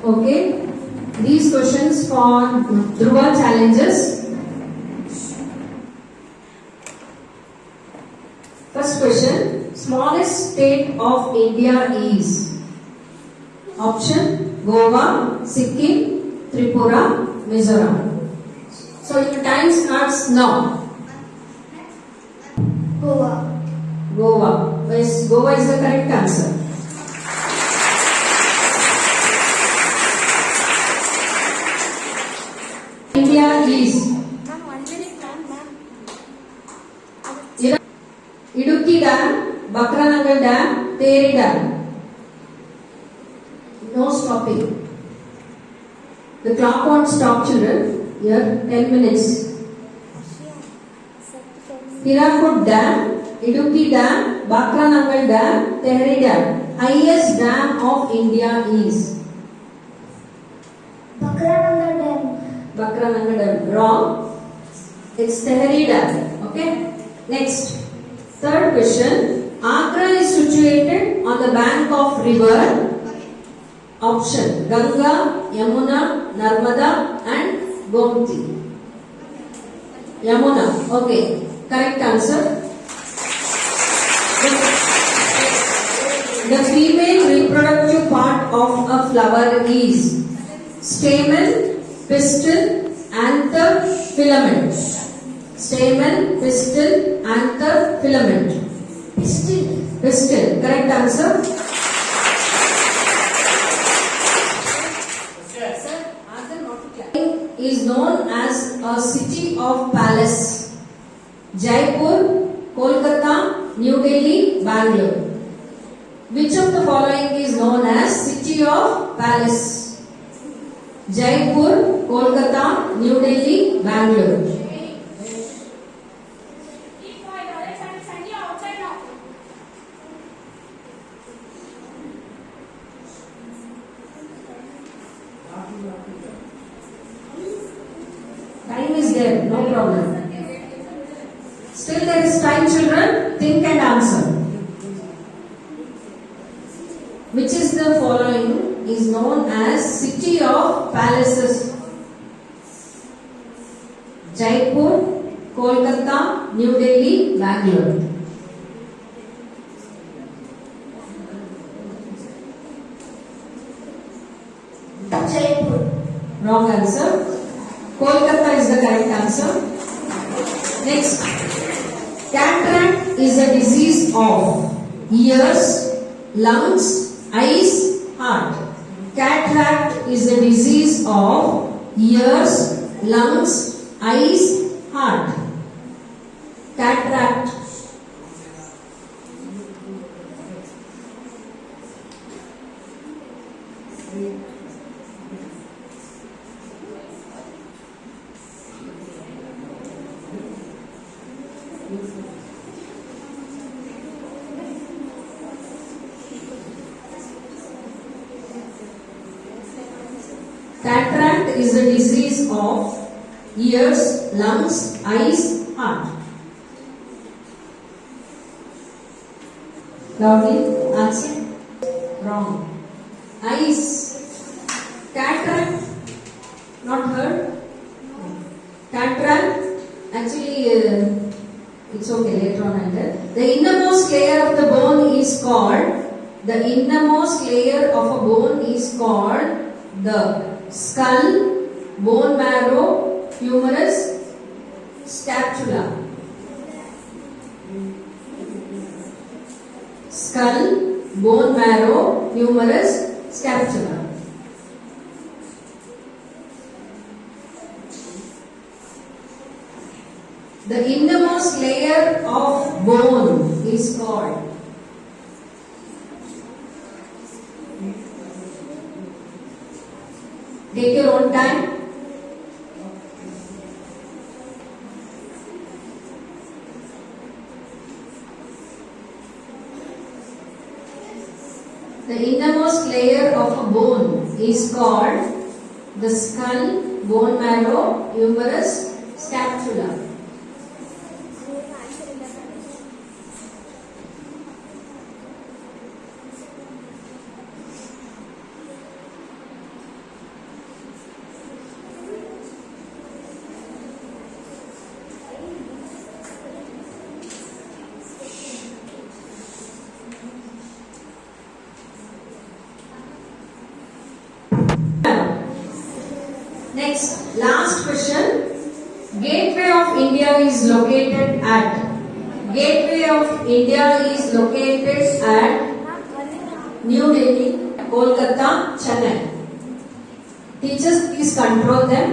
Okay. These questions for Dhruva challenges. First question. Smallest state of India is? Option Goa, Sikkim, Tripura, Mizoram. So your time starts now. Goa. Goa. Yes, Goa is the correct answer. India is Ma'am, 1 minute, ma'am. Idukki Dam, Bakranangal Dam, Teri Dam. No stopping. The clock won't stop, children. Here, 10 minutes. Hirakud Dam, Idukki Dam, Bakranangal Dam, Tehri Dam. Highest dam of India is? Bakranangal Dam. Bakranangal Dam. Wrong. It's Tehri Dam. Okay. Next. Third question. Agra is situated on the bank of river. Option Ganga, Yamuna, Narmada and Gomti. Yamuna. Okay. Correct answer. The female reproductive part of a flower is stamen, pistil, anther, filament. Stamen, pistil, anther, filament. Pistil. Pistil. Correct answer. Is known as a city of palace. Jaipur, Kolkata, New Delhi, Bangalore. Which of the following is known as city of palace? Jaipur, Kolkata, New Delhi, Bangalore. Time is there, no problem. Still there is time, children. Think and answer. Which is the following is known as city of palaces? Jaipur, Kolkata, New Delhi, Bangalore. Jaipur. Wrong answer. Kolkata is the correct answer. Next. Cataract is a disease of ears, lungs, eyes, heart. Cataract is a disease of ears, lungs, eyes, heart. Cataract. Cataract is a disease of ears, lungs, eyes, heart. Loudly answer. Wrong. Eyes. Cataract. Not heard? Cataract. Actually, it's okay. Later on I'll tell. The innermost layer of the bone is called. The innermost layer of a bone is called the skull, bone marrow, humerus, scapula. Skull, bone marrow, humerus, scapula. The innermost layer of bone is called. Take your own time. The innermost layer of a bone is called the skull, bone marrow, humerus, scapula. Next, last question. Gateway of India is located at. Gateway of India is located at New Delhi, Kolkata, Chennai. Teachers, please control them.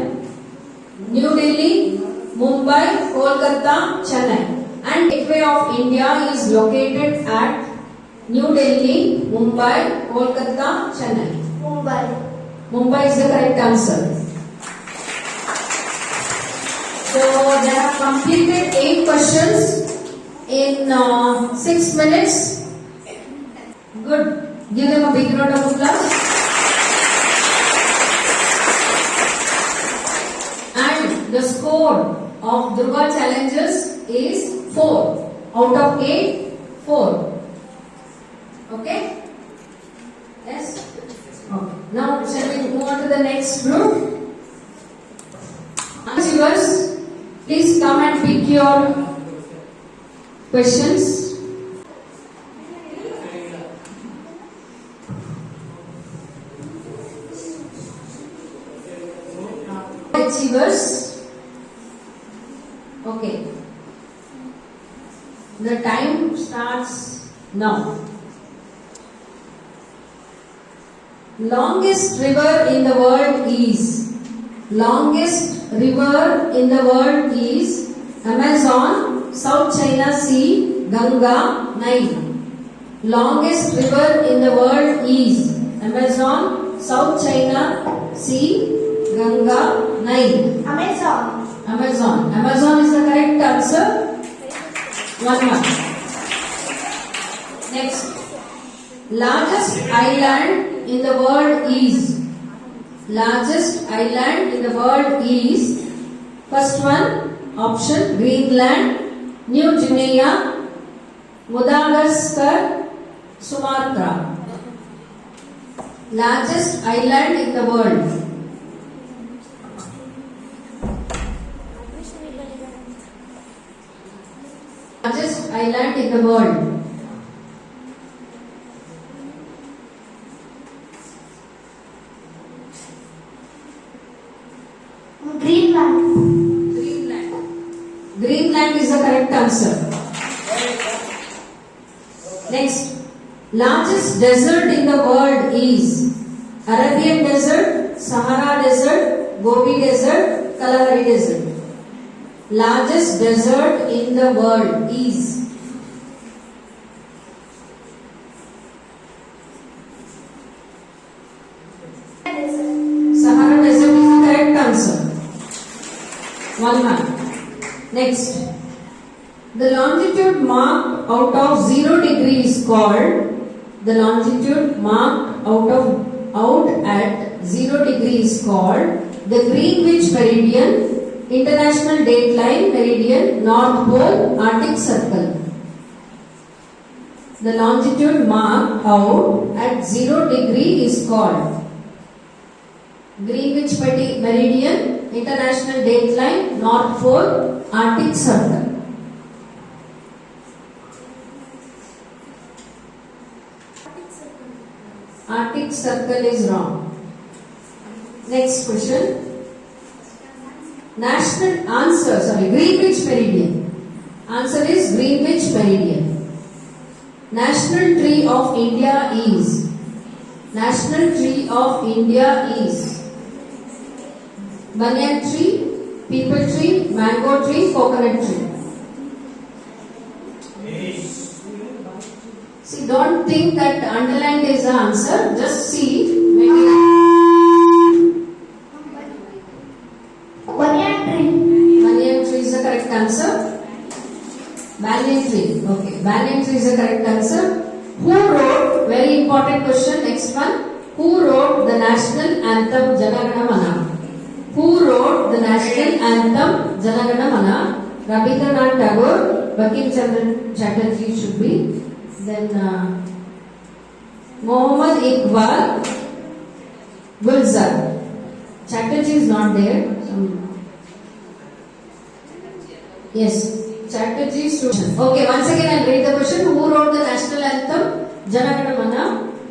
New Delhi, Mumbai, Kolkata, Chennai. And Gateway of India is located at New Delhi, Mumbai, Kolkata, Chennai. Mumbai. Mumbai is the correct answer. So they have completed 8 questions in 6 minutes. Good. Give them a big round of applause. And the score of Durga challenges is 4. Out of 8, 4. Okay? Yes? Okay. Now shall we move on to the next group? Achievers, please come and pick your questions. Achievers. Okay. The time starts now. Longest river in the world is. Longest river in the world is Amazon, South China Sea, Ganga, Nile. Longest river in the world is Amazon, South China Sea, Ganga, Nile. Amazon. Amazon. Amazon is the correct answer. 1 mark. Next. Largest island in the world is. Largest island in the world is. First one, option Greenland, New Guinea, Madagascar, Sumatra. Largest island in the world. Largest island in the world. Greenland. Greenland. Greenland is the correct answer. Next, largest desert in the world is Arabian Desert, Sahara Desert, Gobi Desert, Kalahari Desert. Largest desert in the world is. Sahara Desert is the correct answer. 1 mark. Next, the longitude marked out of 0 degree is called. The longitude marked out at 0 degree is called the Greenwich Meridian, International Dateline Meridian, North Pole, Arctic Circle. The longitude marked out at 0 degree is called Greenwich Meridian, International Dateline, North Pole, Arctic Circle. Arctic Circle is wrong. Next question. National answer, Greenwich Meridian. Answer is Greenwich Meridian. National tree of India is. National tree of India is banyan tree, peepal tree, mango tree, coconut tree. See, don't think that underlined is the answer. Just see. Maybe Banyan tree. banyan tree is the correct answer. Banyan tree. Okay. Banyan tree is the correct answer. Who wrote? Very important question. Next one. Who wrote the national anthem Jana Gana Mana? Who wrote the national anthem Jana Gana Mana? Rabindranath Tagore, Bankim Chandra Chatterjee should be. Then Muhammad Iqbal, Gulzar. Chatterjee is not there. Yes, Chatterjee student. Okay, once again I'll read the question. Who wrote the national anthem Jana Gana Mana?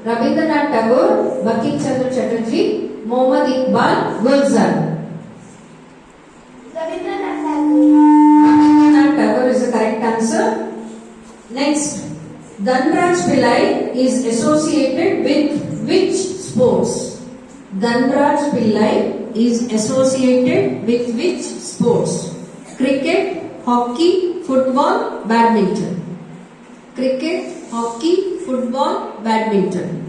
Rabindranath Tagore, Bankim Chandra Chatterjee, Muhammad Iqbal, Gulzar. answer. Next, Dhanraj Pillai is associated with which sports? Dhanraj Pillai is associated with which sports? Cricket, hockey, football, badminton. Cricket, hockey, football, badminton.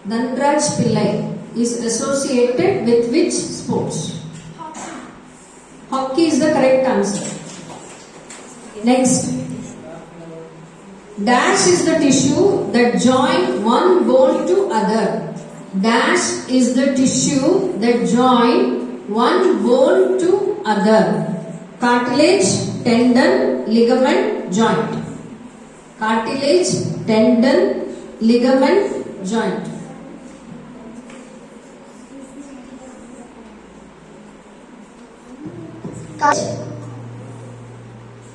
Dhanraj Pillai is associated with which sports? Hockey is the correct answer. Next. Dash is the tissue that join one bone to other. Dash is the tissue that join one bone to other. Cartilage, tendon, ligament, joint. Cartilage, tendon, ligament, joint.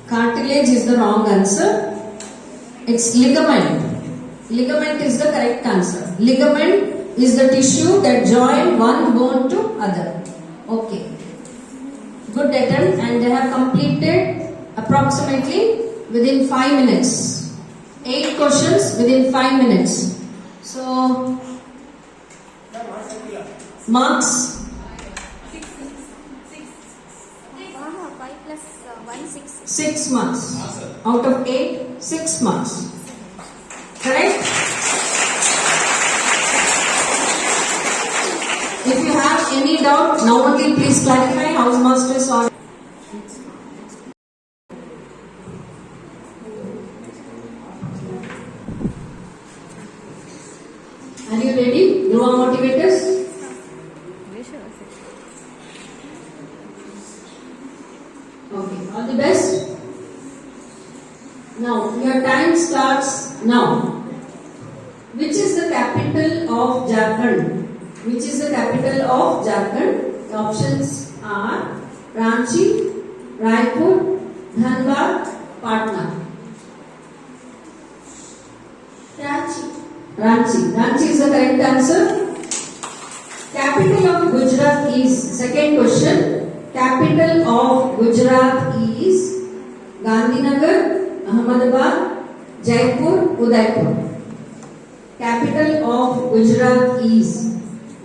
Cartilage is the wrong answer. It's ligament. Ligament is the correct answer. Ligament is the tissue that join one bone to other. Okay. Good attempt, and they have completed approximately within 5 minutes. 8 questions within 5 minutes. So, marks. 6 marks. Out of 8, 6 marks. Correct? If you have any doubt, now only please clarify. House masters or are you ready? You are motivators? Okay, all the best. Now, your time starts now. Which is the capital of Jharkhand? Which is the capital of Jharkhand? The options are Ranchi, Raipur, Dhanbad, Patna. Ranchi. Ranchi is the correct answer. Capital of Gujarat is, second question. Capital of Gujarat is Gandhinagar, Ahmedabad, Jaipur, Udaipur. Capital of Gujarat is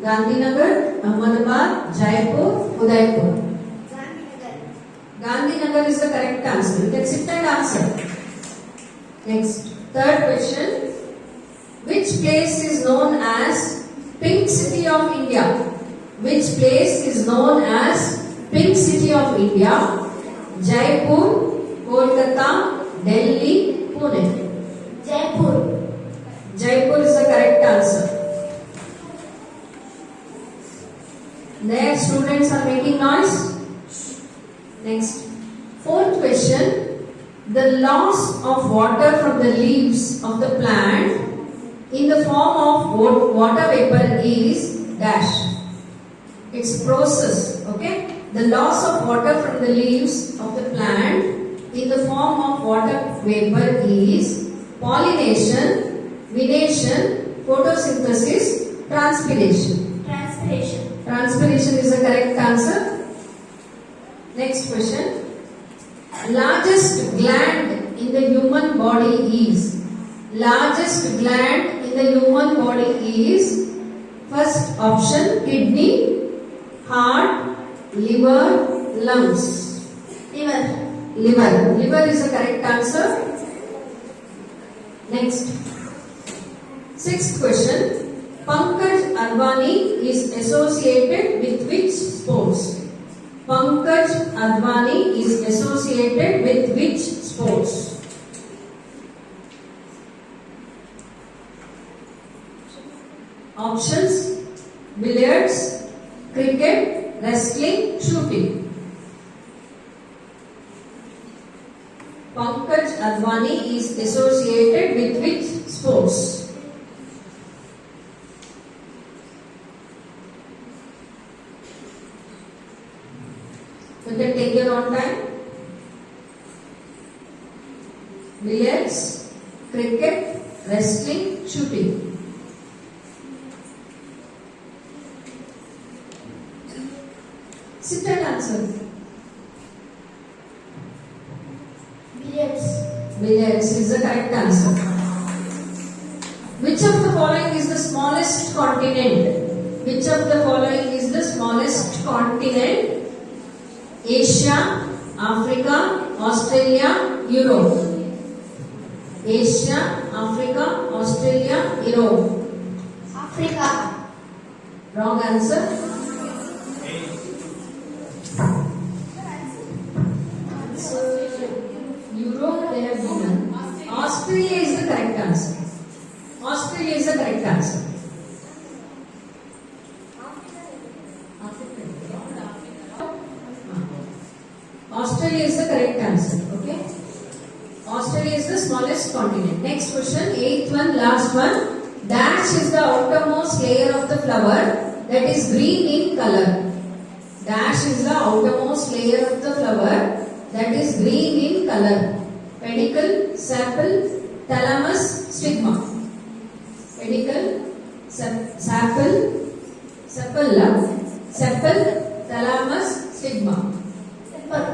Gandhinagar, Ahmedabad, Jaipur, Udaipur. Gandhinagar is the correct answer. You can sit and answer. Next, third question. Which place is known as Pink City of India? Which place is known as Pink City of India? Jaipur, Kolkata, Delhi, Pune. Jaipur. Jaipur is the correct answer. There students are making noise. Next, fourth question. The loss of water from the leaves of the plant in the form of water vapor is dash. It's process, okay? The loss of water from the leaves of the plant in the form of water vapor is pollination, venation, photosynthesis, transpiration. Transpiration. Transpiration is the correct answer. Next question. Largest gland in the human body is. Largest gland in the human body is. First option, kidney, heart, liver, lungs. Liver. Liver is the correct answer. Next. Sixth question. Pankaj Advani is associated with which sports? Pankaj Advani is associated with which sports? Options: billiards, cricket, wrestling, shooting. Pankaj Advani is associated with which sports? You can take your own time. Billiards, cricket, wrestling, shooting. Sit and answer. Billiards. Billiards is the correct answer. Which of the following is the smallest continent? Which of the following is the smallest continent? Asia, Africa, Australia, Europe. Asia, Africa, Australia, Europe. Africa. Wrong answer. Europe they have given. Australia is the correct answer. Australia is the correct answer. Australia is the correct answer. Okay. Australia is the smallest continent. Next question, eighth one, last one. Dash is the outermost layer of the flower that is green in color. Dash is the outermost layer of the flower that is green in color. Pedicle, sepal, thalamus, stigma. Pedicle, sepal, thalamus, stigma. Sepal.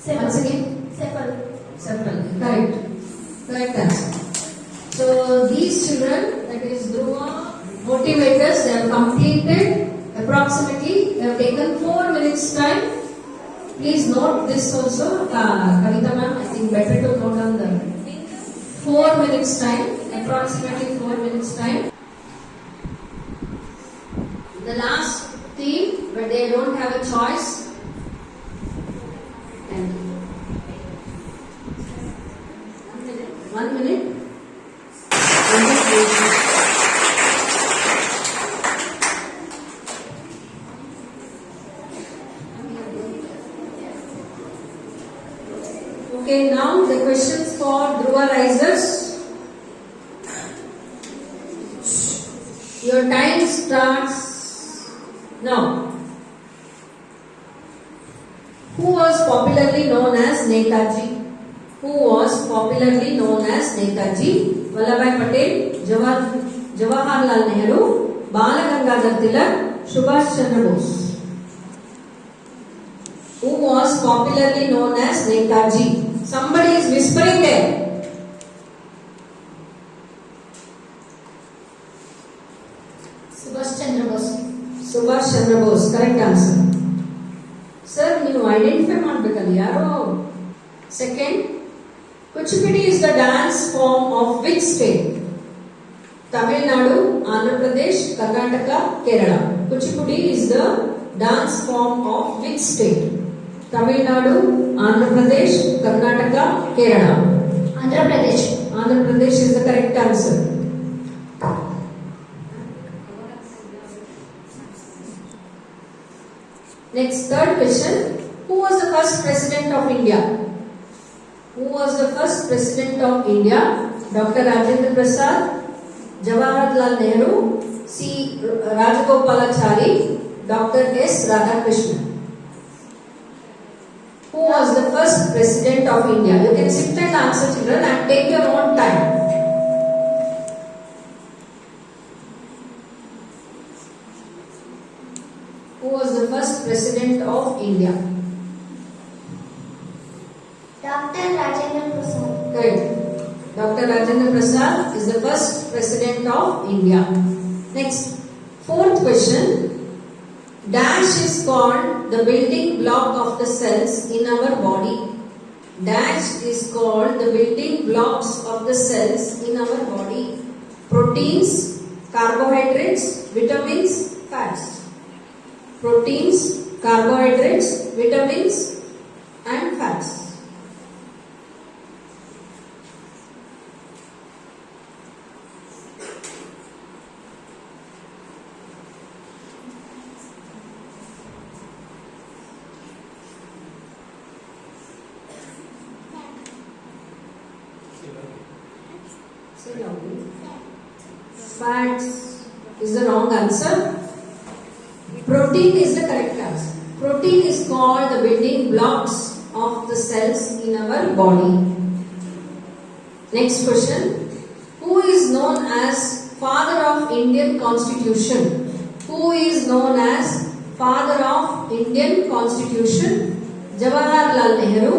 Once again, Sepal. sepal. Correct answer. So these children, that is Dhruva motivators, they have completed approximately. They have taken 4 minutes time. Please note this also, Kavita ma'am. I think better to note on the 4 minutes time. Approximately 4 minutes time. The last theme, but they don't have a choice. And 1 minute. Okay, now the questions for Dhruva risers. Your time starts now. Who was popularly known as Netaji? Who was popularly known as Netaji? Vallabhbhai Patel, Jawaharlal Nehru, Bal Gangadhar Tilak, Subhash Chandra Bose. Who was popularly known as Netaji? Somebody is whispering there. Subhash Chandra Bose. Subhash Chandra Bose, correct answer. Sir, you identify ಮಾಡಬೇಕಲ್ಲ ಯಾರೋ. Second, Kuchipudi is the dance form of which state? Tamil Nadu, Andhra Pradesh, Karnataka, Kerala. Kuchipudi is the dance form of which state? Tamil Nadu, Andhra Pradesh, Karnataka, Kerala. Andhra Pradesh. Andhra Pradesh is the correct answer. Next, third question. Who was the first president of India? Who was the first president of India? Dr. Rajendra Prasad, Jawaharlal Nehru, C. Rajagopalachari, Dr. S. Radhakrishnan. Who was the first president of India? You can sit and answer, children, and take your own time. Who was the first president of India? Dr. Rajendra Prasad. Correct. Dr. Rajendra Prasad is the first president of India. Next, fourth question. Dash is called the building block of the cells in our body. Dash is called the building blocks of the cells in our body. Proteins, carbohydrates, vitamins, fats. Proteins, carbohydrates, vitamins, and fats. Say loudly. Fats is the wrong answer. Protein is the correct answer. Protein is called the building blocks of the cells in our body. Next question. Who is known as father of Indian Constitution? Who is known as Father of Indian Constitution, Jawaharlal Nehru,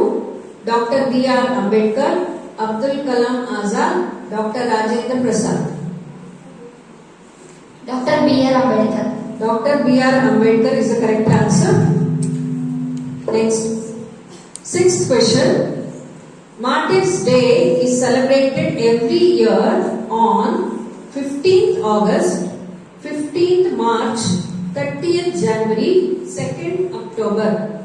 Dr. B.R. Ambedkar, Abdul Kalam Azad, Dr. Rajendra Prasad. Dr. B.R. Ambedkar. Dr. B.R. Ambedkar is the correct answer. Next, sixth question. Martyrs' Day is celebrated every year on 15th August, 15th March, 30th January, 2nd October.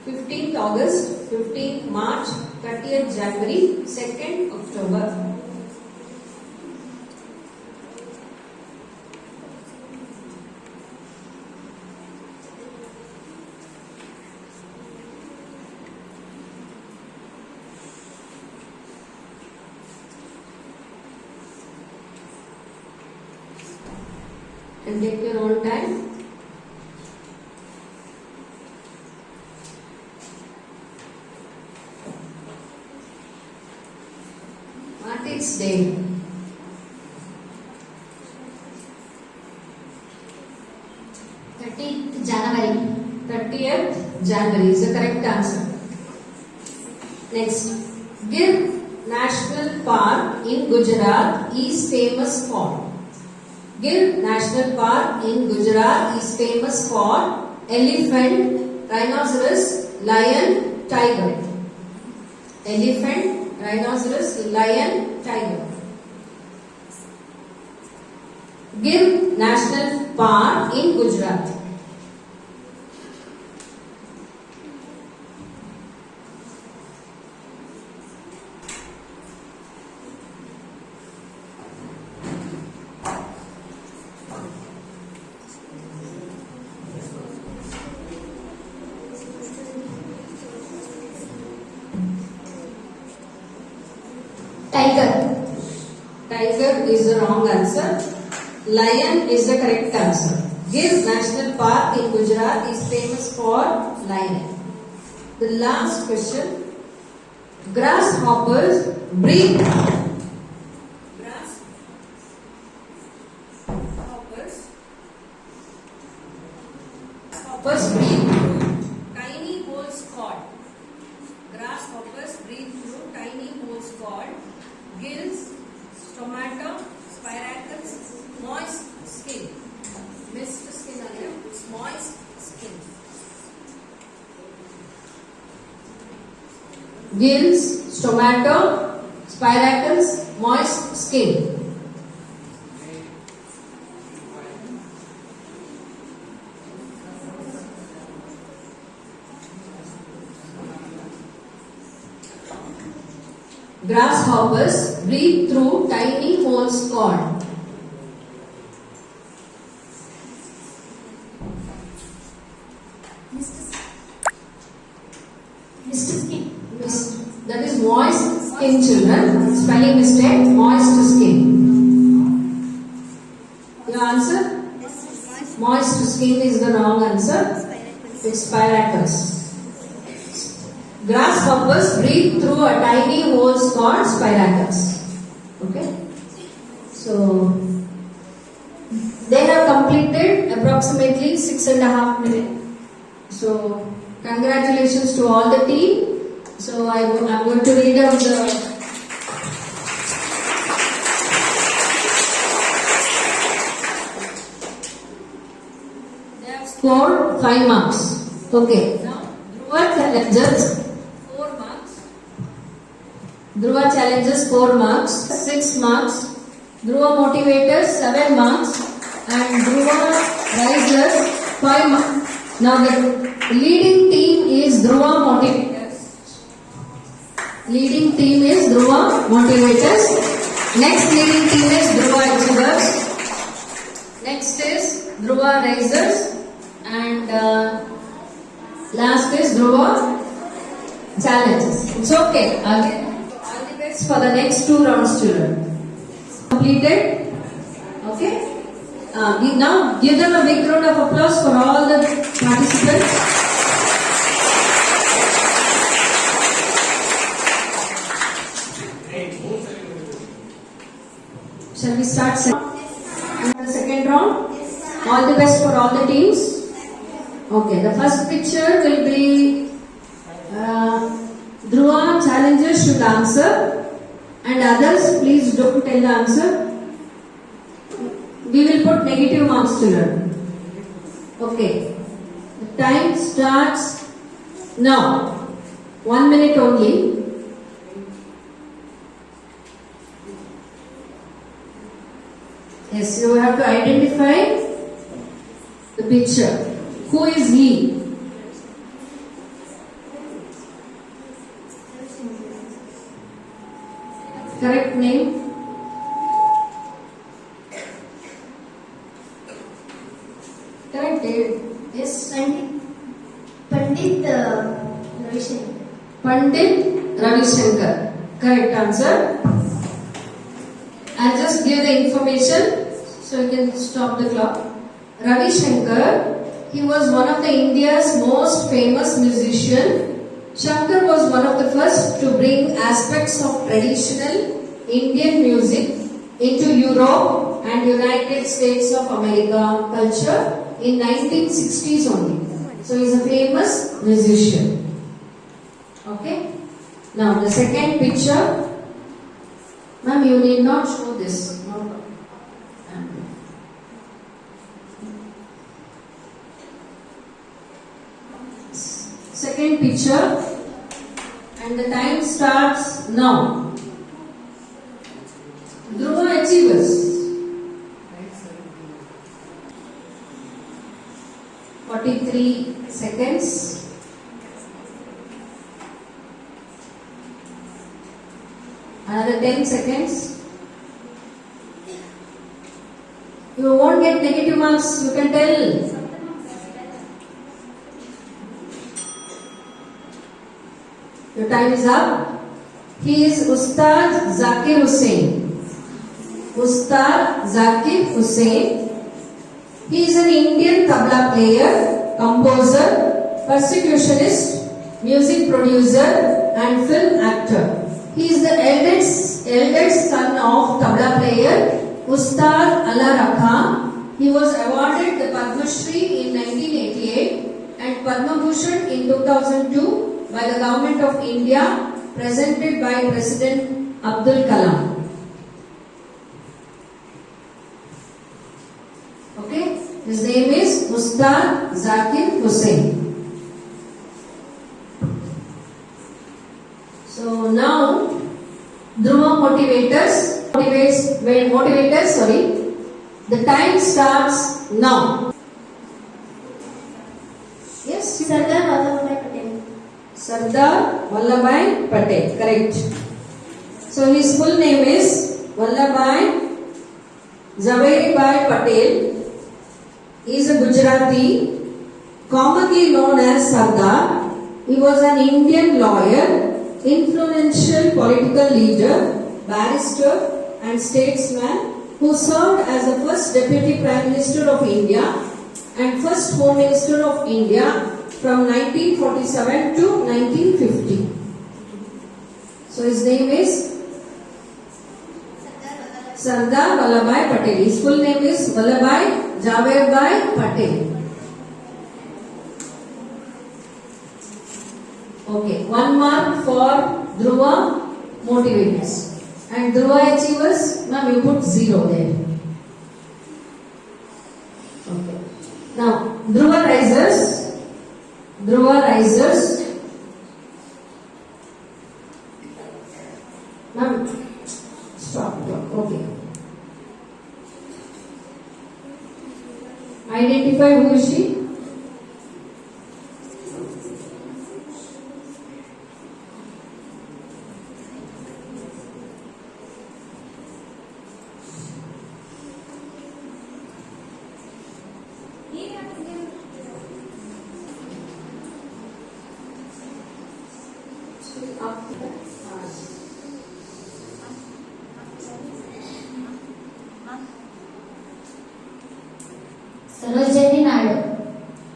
15th August, 15th March, 30th January, 2nd October. And take your own time. Martyrs' Day. 30th January. 30th January is the correct answer. Next, Gir National Park in Gujarat is famous for. Gir National Park in Gujarat is famous for elephant, rhinoceros, lion, tiger. Elephant, rhinoceros, lion, tiger. Gir National Park in Gujarat. Tiger. Tiger is the wrong answer. Lion is the correct answer. Gir National Park in Gujarat is famous for lion. The last question. Grasshoppers breathe. Grasshoppers breathe through tiny holes called. Grasshoppers breathe through tiny holes called gills, stomata, spiracles, moist skin. Mist skin again, moist skin. Gills, stomata, spiracles, moist skin. Grasshoppers breathe through tiny holes called. Mr. Skin. That is moist skin, children. Spelling mistake, moist skin. Your answer? Moist skin is the wrong answer. It's spiracles. Grasshoppers breathe through a tiny holes called spiracles. Okay? So, they have completed approximately 6.5 minutes. So, congratulations to all the team. So, I'm going to read out the they have scored 5 marks. Okay. Now, Dhruva challenges 4 marks. Dhruva challenges 4 marks, 6 marks. Dhruva motivators 7 marks, and Dhruva risers 5 marks. Now the leading team is Dhruva motivators. Leading team is Dhruva motivators. Next leading team is Dhruva achievers. Next is Dhruva risers, and last is Dhruva challenges. It's okay. Again, all the best for the next 2 rounds, children. Completed. Okay. Now give them a big round of applause for all the participants. Shall we start the second round? All the best for Okay, the first picture will be Dhruva challengers should answer, and others please don't tell the answer. We will put negative marks to learn. Okay, the time starts now. 1 minute only. Yes, you have to identify the picture. Who is he? Correct name? Correct date? Yes. Pandit Ravi Shankar. Pandit Ravi Shankar. Correct answer. I'll just give the information so you can stop the clock. Ravi Shankar, he was one of the India's most famous musician. Shankar was one of the first to bring aspects of traditional Indian music into Europe and United States of America culture in 1960s only. So he's a famous musician. Okay. Now the second picture. Ma'am, you need not show this. No. Second picture, and the time starts now. Dhruva achievers. 43 seconds. Another 10 seconds. You won't get negative marks, you can tell. Your time is up. He is Ustad Zakir Hussain. Ustad Zakir Hussain. He is an Indian tabla player, composer, percussionist, music producer and film actor. He is the eldest son of tabla player Ustad Allah Rakha. He was awarded the Padma Shri in 1988 and Padma Bhushan in 2002 by the Government of India, presented by President Abdul Kalam. Okay, his name is Ustad Zakir Hussain. So now, Dhruva motivators, the time starts now. Yes, Sardar Vallabhbhai Patel. Sardar Vallabhbhai Patel, correct. So his full name is Vallabhbhai Jhaveri-bhai Patel. He is a Gujarati, commonly known as Sardar. He was an Indian lawyer, influential political leader, barrister and statesman who served as the first Deputy Prime Minister of India and first Home Minister of India from 1947 to 1950. So his name is Sardar Vallabhbhai Patel. His full name is Vallabhbhai Jhaveri-bhai Patel. Okay, 1 mark for Dhruva motivators. And Dhruva achievers, ma'am, you put 0 there. Okay. Now, Dhruva risers. Ma'am, stop. Okay. Identify who is she? Sarojini Naidu.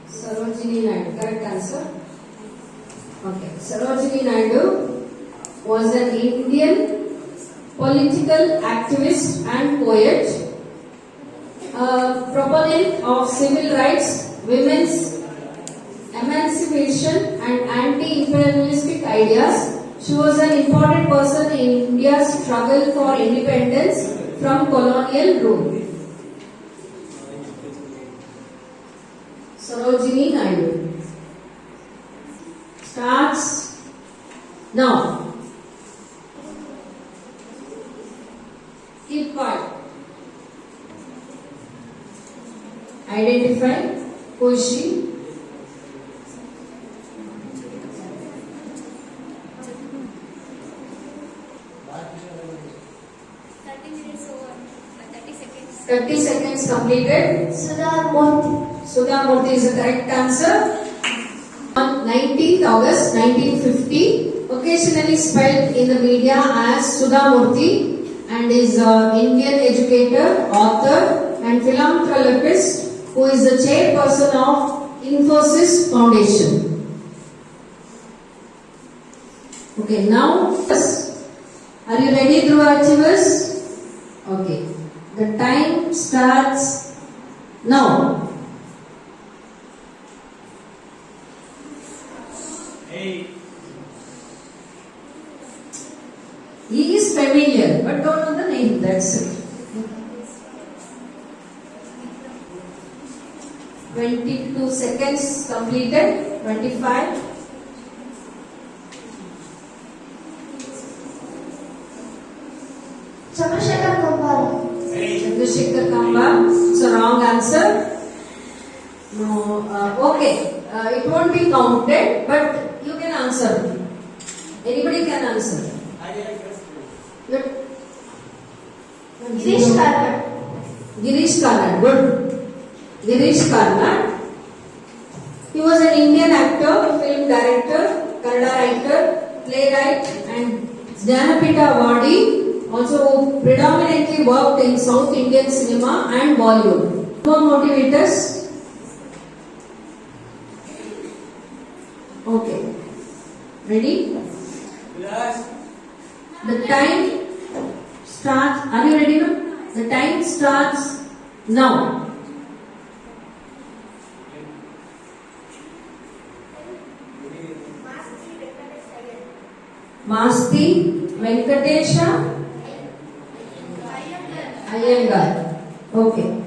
Sarojini Naidu, correct answer. Okay, Sarojini Naidu was an Indian political activist and poet, a proponent of civil rights, women's emancipation and anti-imperialistic ideas. She was an important person in India's struggle for independence from colonial rule. Sarojini Naidu. Starts now. Keep quiet. Identify who is she? over. 30 seconds. 30 seconds completed. Sudha Murthy. Sudha Murthy is the correct answer. On 19th August 1950, occasionally spelled in the media as Sudha Murthy, and is an Indian educator, author, and philanthropist who is the chairperson of Infosys Foundation. Okay, now, are you ready, Dhruva Achievers? Okay, the time starts now. He is familiar, but don't know the name, that's it. 22 seconds completed, 25. Chandrasekhar Kambara. Chandrasekhar Kamba, it's a wrong answer. No, okay, it won't be counted, but you can answer. Anybody can answer. Good. Girish Karnad. Girish Karnad, good. Girish Karnad. He was an Indian actor, film director, Kannada writer, playwright, and Jnanapita awardee. Also predominantly worked in South Indian cinema and Bollywood. More motivators. Okay. Ready? The time starts. Are you ready now? The time starts now. Masti Venkatesha Iyengar. Okay.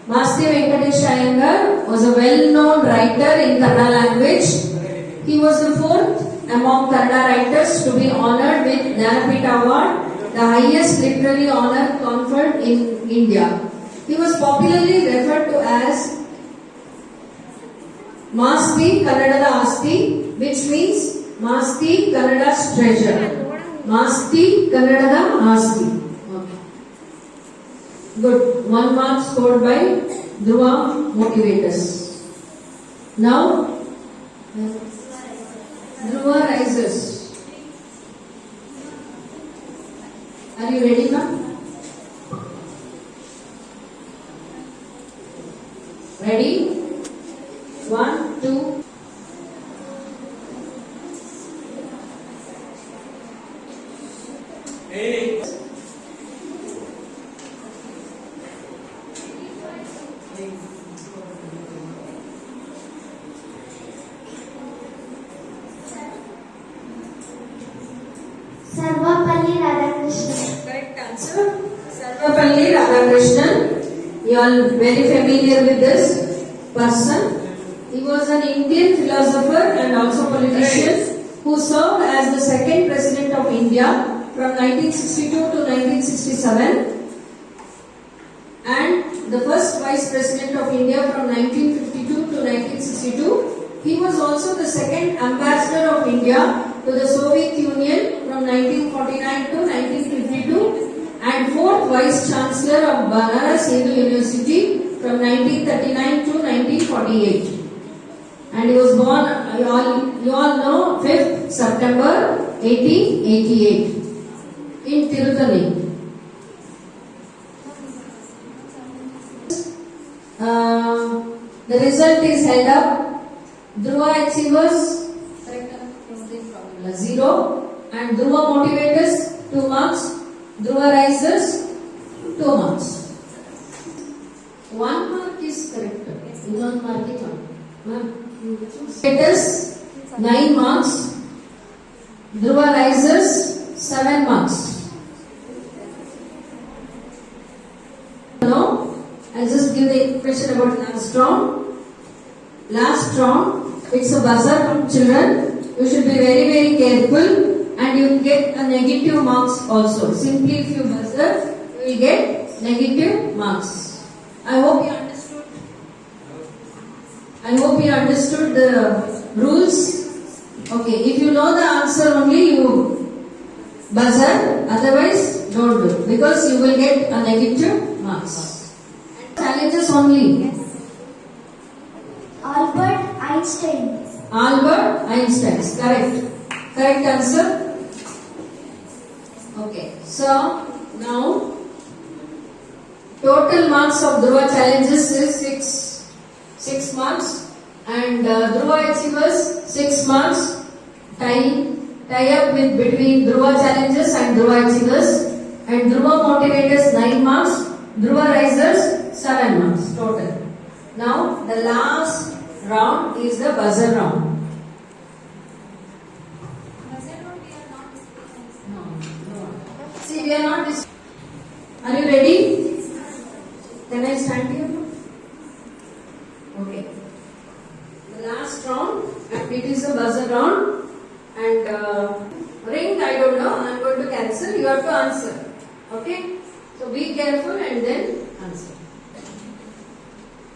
Masti Venkatesha Iyengar was a well-known writer in Kannada language. He was the fourth among Kannada writers to be honored with Jnanapita Award, the highest literary honor conferred in India. He was popularly referred to as Masti Kannadada Asti, which means Masti Kannada's treasure. Masti Kannadada Asti. Okay. Good. 1 mark scored by Dhruva Motivators. Now, Dhruva Risers. Are you ready, ma'am? Ready? 1, 2. Sarvapalli Radhakrishnan. Correct answer. Sarvapalli Radhakrishnan. You are very familiar with this person. He was an Indian philosopher and also politician who served as the second president of India from 1962 to 1967 and the first vice president of India from 1952 to 1962. He was also the second ambassador of India to the Soviet Union from 1949 to 1952 and fourth vice chancellor of Banaras Hindu University from 1939 to 1948. And he was born, you all know, 5th September 1888 in Tirutani. The result is held up. Dhruva Achievers, 0, and Dhruva Motivators, 2 marks. Dhruva Risers, 2 marks. 1 mark is correct. You don't mark it on. Status 9 marks. Dhruva Risers 7 marks. No, I'll just give the question about last round. Last round, it's a buzzer from children. You should be very, very careful and you will get a negative marks also. Simply if you buzzer, you will get negative marks. I hope you understood. I hope you understood the rules. Okay, if you know the answer only, you buzzer, otherwise don't do because you will get a negative marks. Challenges only. Albert Einstein. Albert Einstein, correct. Correct answer. Okay, so now total marks of Dhruva challenges is 6 marks and Dhruva achievers 6 marks. Tie up with between Dhruva challenges and Dhruva achievers and Dhruva motivators 9 marks, Dhruva risers 7 marks total. Now the last round is the buzzer round. See, we are not. Are you ready? Can I stand here? Okay. The last round, and it is a buzzer round. And ring, I don't know. I am going to cancel. You have to answer. Okay? So be careful and then answer.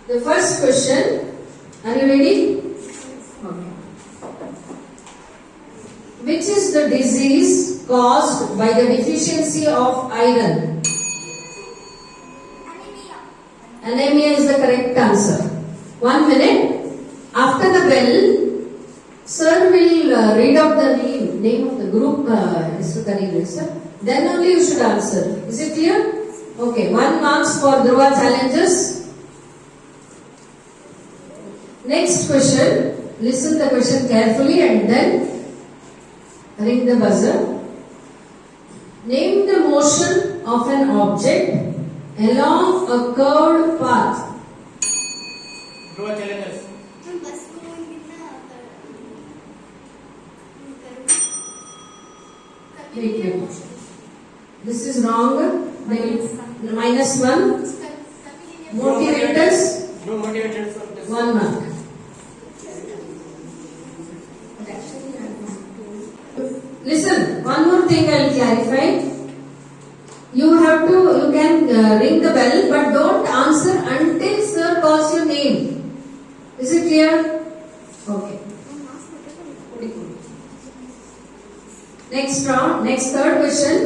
The first question. Are you ready? Okay. Which is the disease caused by the deficiency of iron? Anemia is the correct answer. 1 minute. After the bell, sir will read out the name of the group, Mr. Kanil, sir. Then only you should answer. Is it clear? Okay. 1 marks for Dhruva challenges. Next question. Listen the question carefully and then ring the buzzer. Name the motion of an object along a curved path. Dhruva challenges. Wait. This is wrong. -1. Motivators. No motivators. 1 mark. Listen, one more thing I will clarify. You can ring the bell, but don't answer until sir calls your name. Is it clear? Okay. Next round, next third question.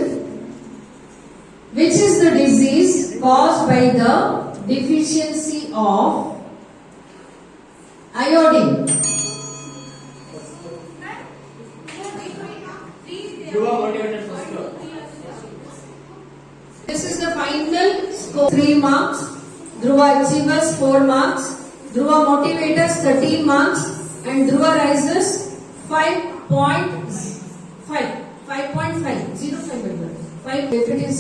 Which is the disease caused by the deficiency of iodine? Dhruva motivators first. This is the final score. 3 marks. Dhruva achievers 4 marks. Dhruva motivators 13 marks. And Dhruva risers 5.5. 5.5. 5. If it is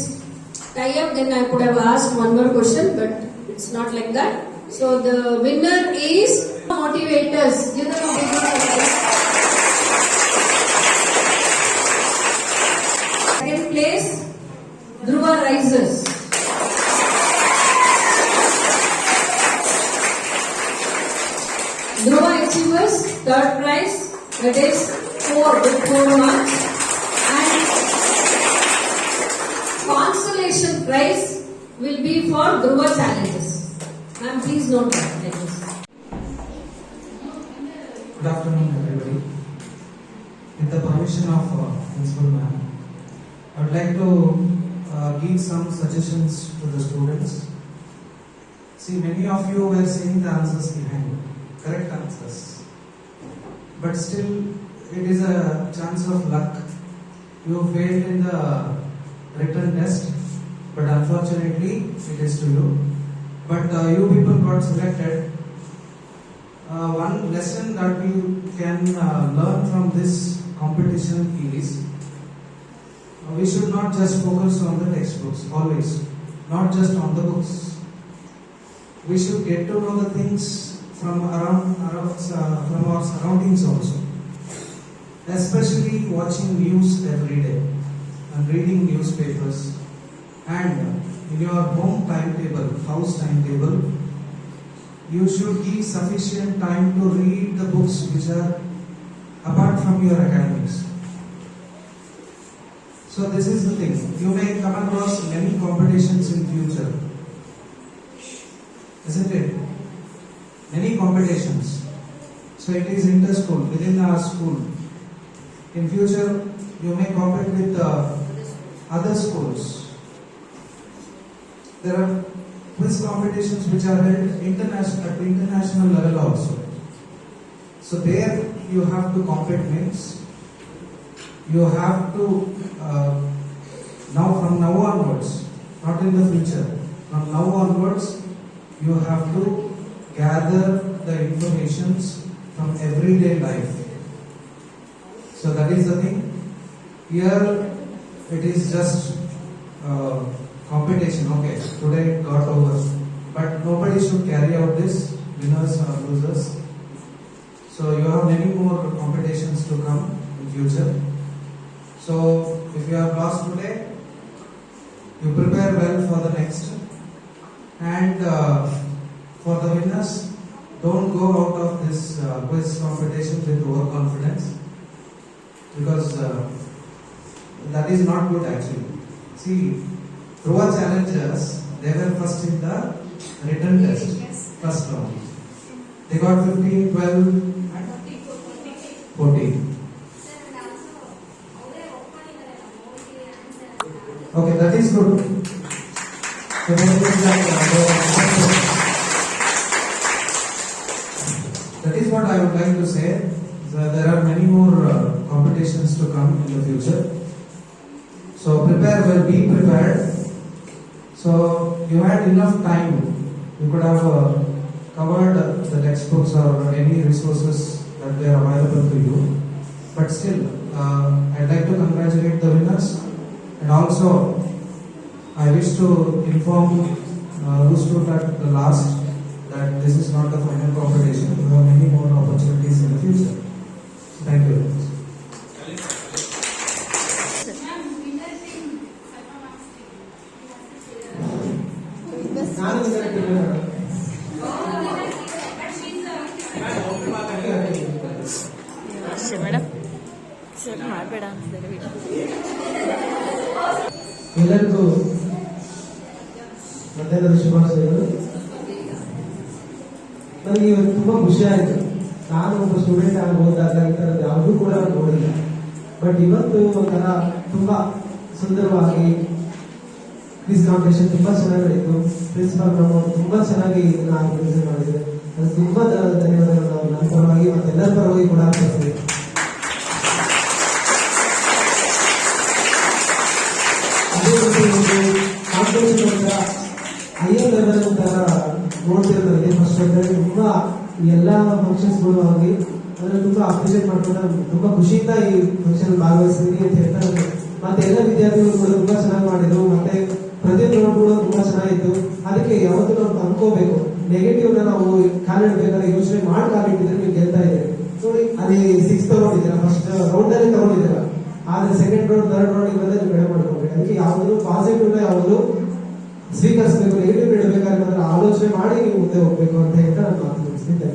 tie up, then I could have asked one more question, but it's not like that. So the winner is motivators. Give them a big round of applause. Second place, Dhruva risers. Dhruva achievers, third prize, that is 4 with 4 marks. And consolation prize will be for Dhruva challenges. Ma'am, please note that. Good afternoon, everybody. With the permission of Principal Ma'am, I would like to give some suggestions to the students. See, many of you were seeing the answers behind, correct answers. But still, it is a chance of luck. You failed in the written test, but unfortunately, it is to you. But you people got selected. One lesson that we can learn from this competition is we should not just focus on the textbooks always, not just on the books. We should get to know the things from from our surroundings also. Especially watching news every day and reading newspapers, and in your home timetable, house timetable, you should give sufficient time to read the books which are apart from your academics. So this is the thing. You may come across many competitions in future, isn't it? Many competitions. So it is inter-school, within our school. In future, you may compete with other schools. There are quiz competitions which are held at international level also. So there you have to compete means you have to from now onwards, not in the future, from now onwards you have to gather the informations from everyday life. So that is the thing. Here it is just competition. Okay, today it got over, but nobody should carry out this winners or losers. So you have many more competitions to come in future. So if you have lost today, you prepare well for the next. And for the winners, don't go out of this quiz competition with overconfidence, because that is not good actually. See, Dhruva challengers, they were first in the written test, first round. They got 15, 12, 14. Okay, that is good. So that is what I would like to say. So there are many more competitions to come in the future. So prepare well, be prepared. So you had enough time. You could have covered the textbooks or any resources that were available to you. But still, I'd like to congratulate the winners. And also, I wish to inform who stood at the last that this is not the final competition. We have many more opportunities in the future. Thank you very much. Madam sir ಮಾಡಬೇಡ ಅಂತಿದ್ದಾರೆ ಎಲ್ಲರಿಗೂ ಮಧ್ಯಾಹ್ನದ ಶುಭಾಶಯಗಳು. ನನಗೆ ಇವತ್ತು ತುಂಬಾ ಖುಷಿ ಆಯಿತು. ನಾನು ಒಬ್ಬ ಸ್ಟೂಡೆಂಟ್ ಆಗಿ ಹೋದಾಗ ಈ ಥರದ್ದು ಯಾವುದೂ ಕೂಡ ನೋಡಿಲ್ಲ. ಬಟ್ ಇವತ್ತು ಒಂಥರ ತುಂಬಾ ಸುಂದರವಾಗಿ ಕ್ವಿಜ್ ಕಾಂಪಿಟೇಷನ್ ತುಂಬಾ ಚೆನ್ನಾಗಿ ನಡೀತು. ಪ್ರಿನ್ಸಿಪಾಲ್ ಮೇಡಮ್ ಅವರು ತುಂಬಾ ಚೆನ್ನಾಗಿ ಇದನ್ನ ಆರ್ಗನೈಸ್ ಮಾಡಿದ್ದಾರೆ. ಅದು ತುಂಬಾ ಧನ್ಯವಾದಗಳು ನಾವು ನನ್ನ ಪರವಾಗಿ ಮತ್ತೆಲ್ಲರ ಪರವಾಗಿ ಕೂಡ ಅರ್ಪಿಸ್ತೀವಿ. ಅದೇ ರೀತಿ ಒಂದು ಕಾಂಪಿಟೇಷನ್ ಒಂಥರ ಹೈಯರ್ ಲೆವೆಲ್ ಒಂಥರ ನೋಡ್ತಿರೋದ್ರಲ್ಲಿ ಫಸ್ಟ್ ತುಂಬಾ ಎಲ್ಲ ಫಂಕ್ಷನ್ಸ್ಗಳು ಆಗಿ ಅದನ್ನು ತುಂಬಾ ಅಪ್ರಿಷಿಯೇಟ್ ಮಾಡ್ಕೊಂಡು ತುಂಬಾ ಖುಷಿಯಿಂದ ಈ ಫಂಕ್ಷನ್ ಭಾಗವಹಿಸ್ತೀನಿ ಅಂತ ಹೇಳ್ತಾರೆ. ಮತ್ತೆ ಎಲ್ಲ ವಿದ್ಯಾರ್ಥಿಗಳು ಕೂಡ ತುಂಬಾ ಚೆನ್ನಾಗಿ ಮಾಡಿದ್ರು. ಮತ್ತೆ ಪ್ರತಿಯೊಂದು ಕೂಡ ತುಂಬಾ ಚೆನ್ನಾಗಿತ್ತು. ಅದಕ್ಕೆ ಯಾವತ್ತೂ ನಾವು ಅನ್ಕೋಬೇಕು, ನೆಗೆಟಿವ್ ನಾವು ಕಾಲಿಡ್ಬೇಕಾದ್ರೆ ಯೋಚನೆ ಮಾಡಿ ಕಾಲಿಟ್ಟಿದ್ರೆ ನೀವು ಗೆಲ್ತಾ ಇದ್ದೀರಿ. ನೋಡಿ ಅಲ್ಲಿ 6 ತಗೊಂಡಿದ್ದೀರಾ, ಫಸ್ಟ್ ರೌಂಡ್ ಅಲ್ಲಿ ತಗೊಂಡಿದ್ದೀರಾ, ಆದ್ರೆ ಸೆಕೆಂಡ್ ರೌಂಡ್ ಥರ್ಡ್ ರೌಂಡ್ ಇವೆಲ್ಲ ನೀವು ಬೆಳೆ ಮಾಡ್ಕೋಬೇಕು. ಅದಕ್ಕೆ ಯಾವುದು ಪಾಸಿಟಿವ್ ಯಾವುದು ಸ್ವೀಕರಿಸಬೇಕು, ನೆಗೆಟಿವ್ ಇಡಬೇಕಾದ್ರೆ ಆಲೋಚನೆ ಮಾಡಿ ನೀವು ಮುಂದೆ ಹೋಗ್ಬೇಕು ಅಂತ ಹೇಳ್ತಾ ನಾನು ಮಾತು ಮುಗಿಸ್ತೀನಿ.